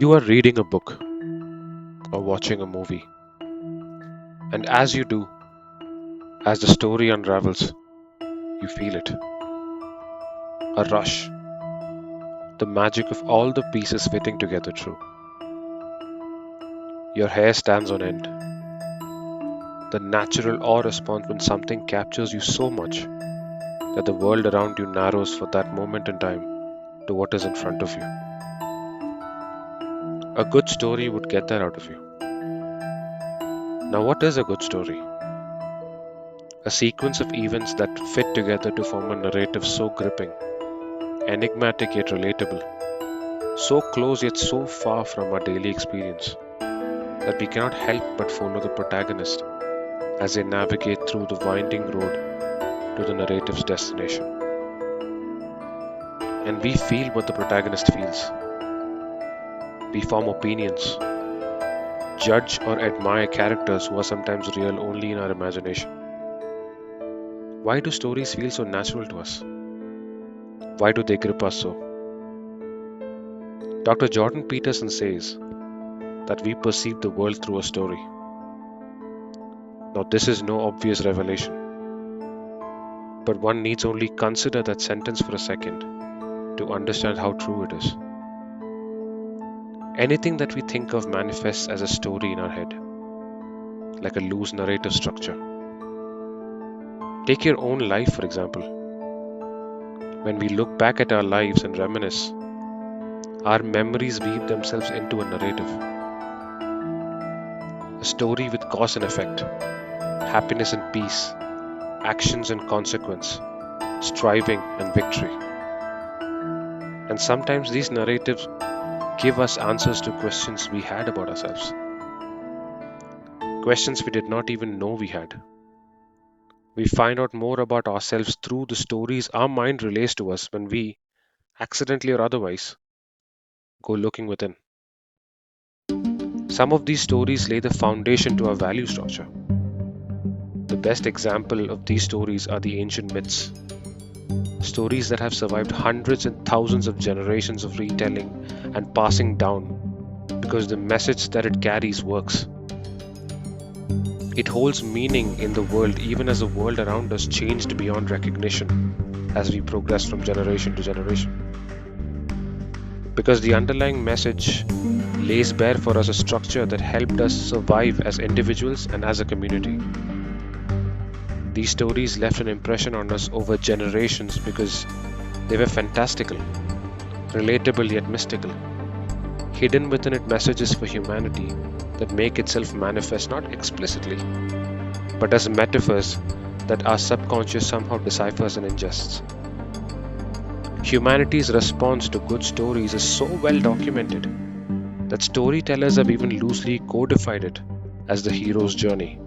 You are reading a book or watching a movie, and as you do, as the story unravels, you feel it. A rush, the magic of all the pieces fitting together true. Your hair stands on end, the natural awe response when something captures you so much that the world around you narrows for that moment in time to what is in front of you. A good story would get that out of you. Now, what is a good story? A sequence of events that fit together to form a narrative so gripping, enigmatic yet relatable, so close yet so far from our daily experience that we cannot help but follow the protagonist as they navigate through the winding road to the narrative's destination. And we feel what the protagonist feels. We form opinions, judge or admire characters who are sometimes real only in our imagination. Why do stories feel so natural to us? Why do they grip us so? Dr. Jordan Peterson says that we perceive the world through a story. Now, this is no obvious revelation, but one needs only consider that sentence for a second to understand how true it is. Anything that we think of manifests as a story in our head, like a loose narrative structure. Take your own life, for example. When we look back at our lives and reminisce, our memories weave themselves into a narrative. A story with cause and effect, happiness and peace, actions and consequence, striving and victory. And sometimes these narratives give us answers to questions we had about ourselves. Questions we did not even know we had. We find out more about ourselves through the stories our mind relays to us when we, accidentally or otherwise, go looking within. Some of these stories lay the foundation to our value structure. The best example of these stories are the ancient myths. Stories that have survived hundreds and thousands of generations of retelling and passing down because the message that it carries works. It holds meaning in the world even as the world around us changed beyond recognition as we progressed from generation to generation. Because the underlying message lays bare for us a structure that helped us survive as individuals and as a community. These stories left an impression on us over generations because they were fantastical, relatable yet mystical. Hidden within it messages for humanity that make itself manifest not explicitly, but as metaphors that our subconscious somehow deciphers and ingests. Humanity's response to good stories is so well documented that storytellers have even loosely codified it as the hero's journey.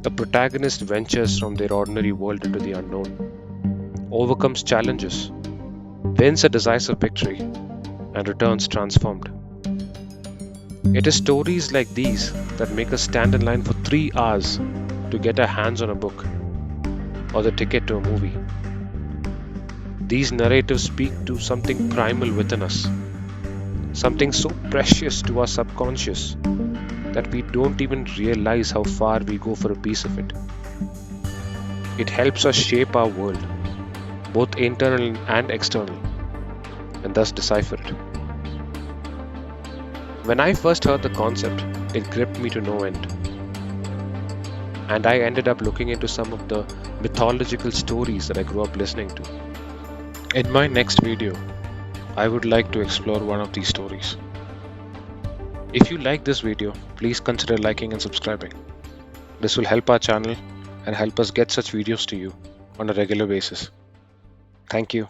A protagonist ventures from their ordinary world into the unknown, overcomes challenges, wins a decisive victory, and returns transformed. It is stories like these that make us stand in line for 3 hours to get our hands on a book or the ticket to a movie. These narratives speak to something primal within us, something so precious to our subconscious that we don't even realize how far we go for a piece of it. It helps us shape our world, both internal and external, and thus decipher it. When I first heard the concept, it gripped me to no end. And I ended up looking into some of the mythological stories that I grew up listening to. In my next video, I would like to explore one of these stories. If you like this video, please consider liking and subscribing. This will help our channel and help us get such videos to you on a regular basis. Thank you.